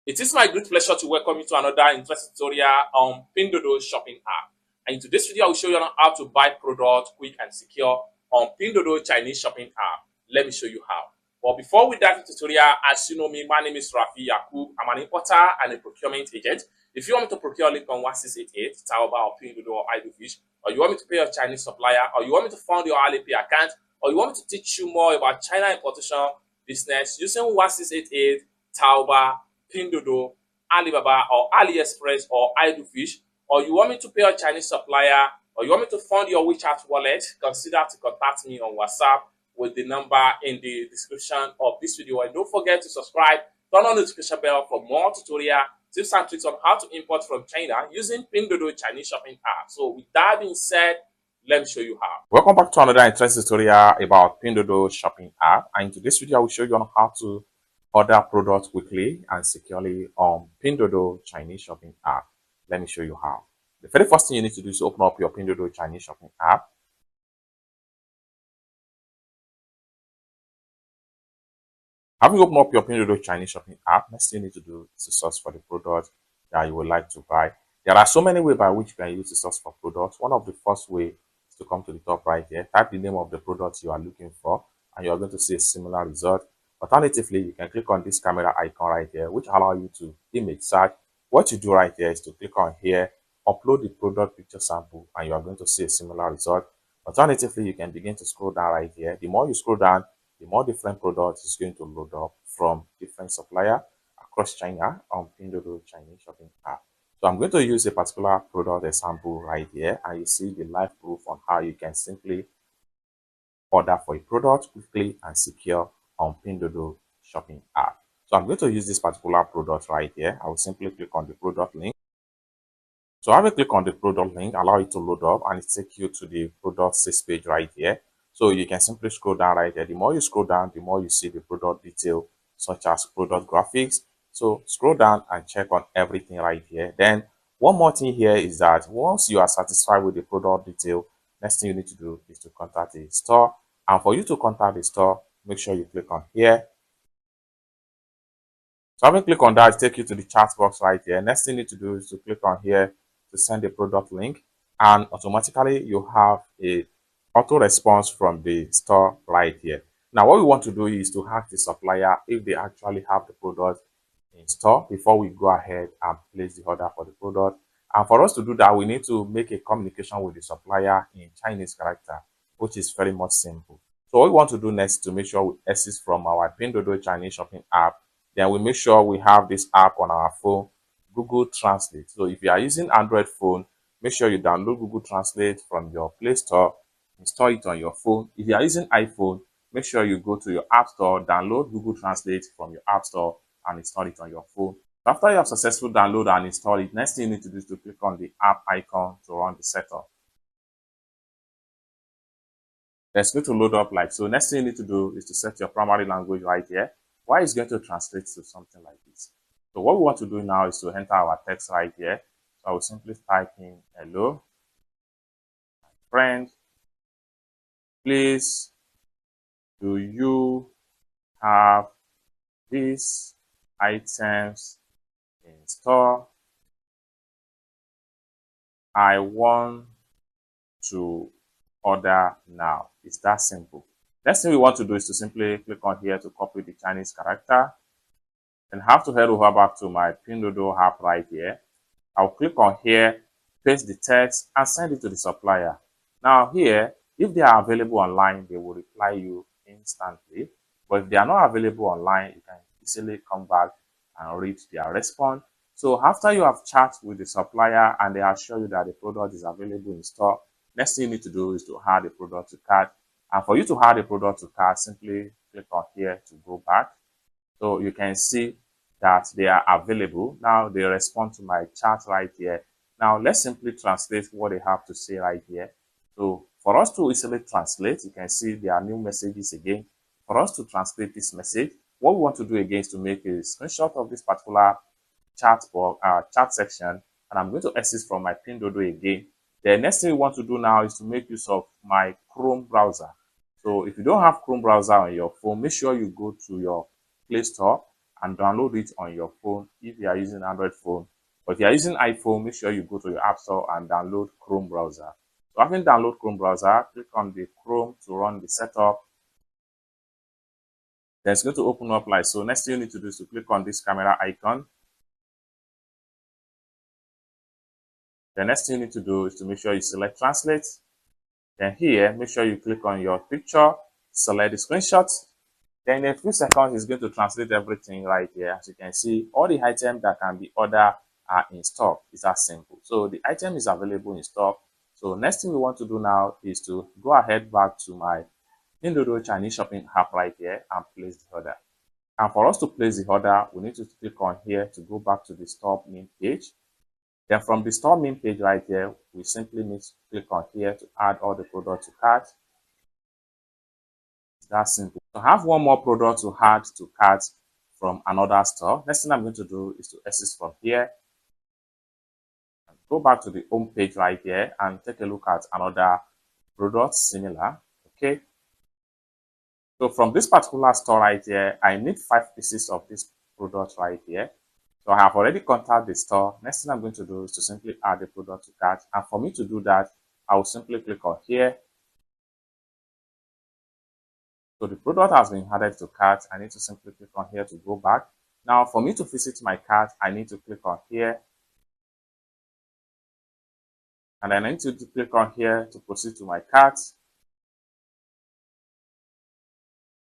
It is my great pleasure to welcome you to another interesting tutorial on Pinduoduo shopping app. And in today's video, I will show you how to buy products quick and secure on Pinduoduo Chinese shopping app. Let me show you how. But before we dive into the tutorial, as you know me, my name is Rafi Yakub. I'm an importer and a procurement agent. If you want me to procure link on 1688, Taoba or Pinduoduo or Idlefish, or you want me to pay your Chinese supplier, or you want me to fund your Alipay account, or you want me to teach you more about China importation business using 1688, Taoba, Pinduoduo, Alibaba, or AliExpress, or Idlefish, or you want me to pay your Chinese supplier, or you want me to fund your WeChat wallet, consider to contact me on WhatsApp with the number in the description of this video. And don't forget to subscribe, turn on the notification bell for more tutorial tips and tricks on how to import from China using Pinduoduo Chinese shopping app. So with that being said, let me show you how. Welcome back to another interesting tutorial about Pinduoduo shopping app. And in today's video, I will show you on how to order products quickly and securely on Pinduoduo Chinese shopping app. Let me show you how. The very first thing you need to do is open up your Pinduoduo Chinese shopping app. Having opened up your Pinduoduo Chinese shopping app, next thing you need to do is to search for the product that you would like to buy. There are so many ways by which you can use to search for products. One of the first way is to come to the top right here, type the name of the product you are looking for, and you are going to see a similar result. Alternatively, you can click on this camera icon right here, which allows you to image search. What you do right here is to click on here, upload the product picture sample, and you are going to see a similar result. Alternatively, you can begin to scroll down right here. The more you scroll down, the more different products is going to load up from different supplier across China on Pinduoduo Chinese shopping app. So I'm going to use a particular product example right here, and you see the live proof on how you can simply order for a product quickly and secure on Pinduoduo shopping app. So I'm going to use this particular product right here. I will simply click on the product link. So I will click on the product link, allow it to load up, and it takes you to the product sales page right here. So you can simply scroll down right here. The more you scroll down, the more you see the product detail, such as product graphics. So scroll down and check on everything right here. Then one more thing here is that once you are satisfied with the product detail, next thing you need to do is to contact the store. And for you to contact the store, make sure you click on here. So having click on that, take you to the chat box right here. Next thing you need to do is to click on here to send the product link, and automatically you have a auto response from the store right here. Now what we want to do is to ask the supplier if they actually have the product in store before we go ahead and place the order for the product. And for us to do that, we need to make a communication with the supplier in Chinese character, which is very much simple. So what we want to do next to make sure we exit from our Pinduoduo Chinese shopping app, then we make sure we have this app on our phone, Google Translate. So if you are using Android phone, make sure you download Google Translate from your Play Store, install it on your phone. If you are using iPhone, make sure you go to your App Store, download Google Translate from your App Store, and install it on your phone. After you have successfully downloaded and installed it, next thing you need to do is to click on the app icon to run the setup. It's going to load up like so. Next thing you need to do is to set your primary language right here. Why is going to translate to something like this. So what we want to do now is to enter our text right here. So I will simply type in hello, my friend, please, do you have these items in store? I want to order now. It's that simple. Next thing we want to do is to simply click on here to copy the Chinese character, and have to head over back to my Pinduoduo app right here. I'll click on here, paste the text, and send it to the supplier. Now here, if they are available online, they will reply you instantly. But if they are not available online, you can easily come back and read their response. So after you have chat with the supplier and they assure you that the product is available in store, next thing you need to do is to add the product to cart. And for you to add the product to cart, simply click on here to go back. So you can see that they are available. Now they respond to my chat right here. Now let's simply translate what they have to say right here. So for us to easily translate, you can see there are new messages again. For us to translate this message, what we want to do again is to make a screenshot of this particular chat section, and I'm going to exit from my Pinduoduo again. The next thing we want to do now is to make use of my Chrome browser. So if you don't have Chrome browser on your phone, make sure you go to your Play Store and download it on your phone if you are using Android phone. But if you are using iPhone, make sure you go to your App Store and download Chrome browser. So having download Chrome browser, click on the Chrome to run the setup. Then it's going to open up like so. Next thing you need to do is to click on this camera icon. The next thing you need to do is to make sure you select translate. Then here, make sure you click on your picture, select the screenshot. Then in a few seconds, it's going to translate everything right here. As you can see, all the items that can be ordered are in stock. It's that simple. So the item is available in stock. So next thing we want to do now is to go ahead back to my Pinduoduo Chinese shopping app right here and place the order. And for us to place the order, we need to click on here to go back to the store main page. Then from the store main page right here, we simply need to click on here to add all the products to cart. It's that simple. So I have one more product to add to cart from another store. Next thing I'm going to do is to exit from here. Go back to the home page right here and take a look at another product similar. Okay. So from this particular store right here, I need 5 pieces of this product right here. So I have already contacted the store. Next thing I'm going to do is to simply add the product to cart. And for me to do that, I will simply click on here. So the product has been added to cart. I need to simply click on here to go back. Now for me to visit my cart, I need to click on here. And I need to click on here to proceed to my cart.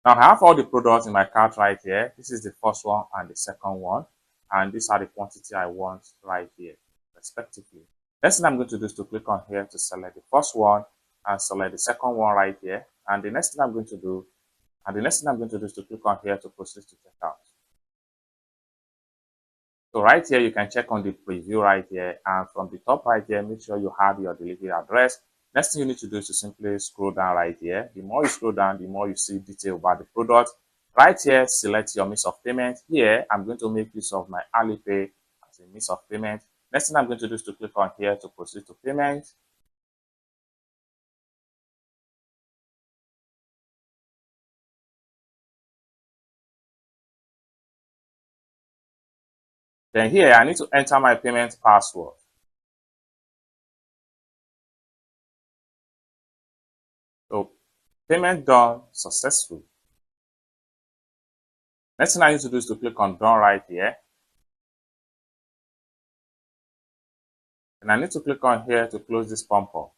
Now I have all the products in my cart right here. This is the first one and the second one. And these are the quantity I want right here, respectively. Next thing I'm going to do is to click on here to select the first one and select the second one right here. And the next thing I'm going to do, is to click on here to proceed to checkout. So right here, you can check on the preview right here. And from the top right here, make sure you have your delivery address. Next thing you need to do is to simply scroll down right here. The more you scroll down, the more you see detail about the product. Right here, select your means of payment. Here, I'm going to make use of my Alipay as a means of payment. Next thing I'm going to do is to click on here to proceed to payment. Then here, I need to enter my payment password. So, payment done successfully. Next thing I need to do is to click on done right here. And I need to click on here to close this pop-up.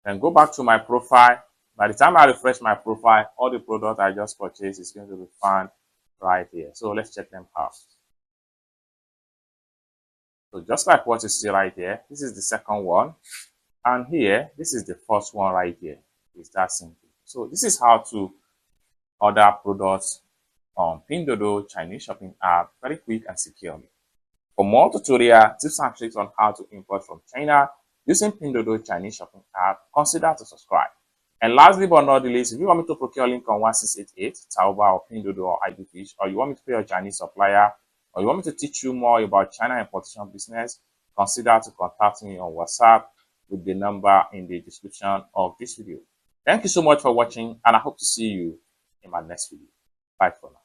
Then go back to my profile. By the time I refresh my profile, all the products I just purchased is going to be found right here. So let's check them out. So just like what you see right here, this is the second one. And here, this is the first one right here. It's that simple. So this is how to order products on Pinduoduo Chinese shopping app very quick and securely. For more tutorial tips and tricks on how to import from China using Pinduoduo Chinese shopping app, consider to subscribe. And lastly but not the least, if you want me to procure link on 1688, Taobao or Pinduoduo or IDFish, or you want me to pay your Chinese supplier, or you want me to teach you more about China importation business, consider to contact me on WhatsApp with the number in the description of this video. Thank you so much for watching, and I hope to see you in my next video. Bye for now.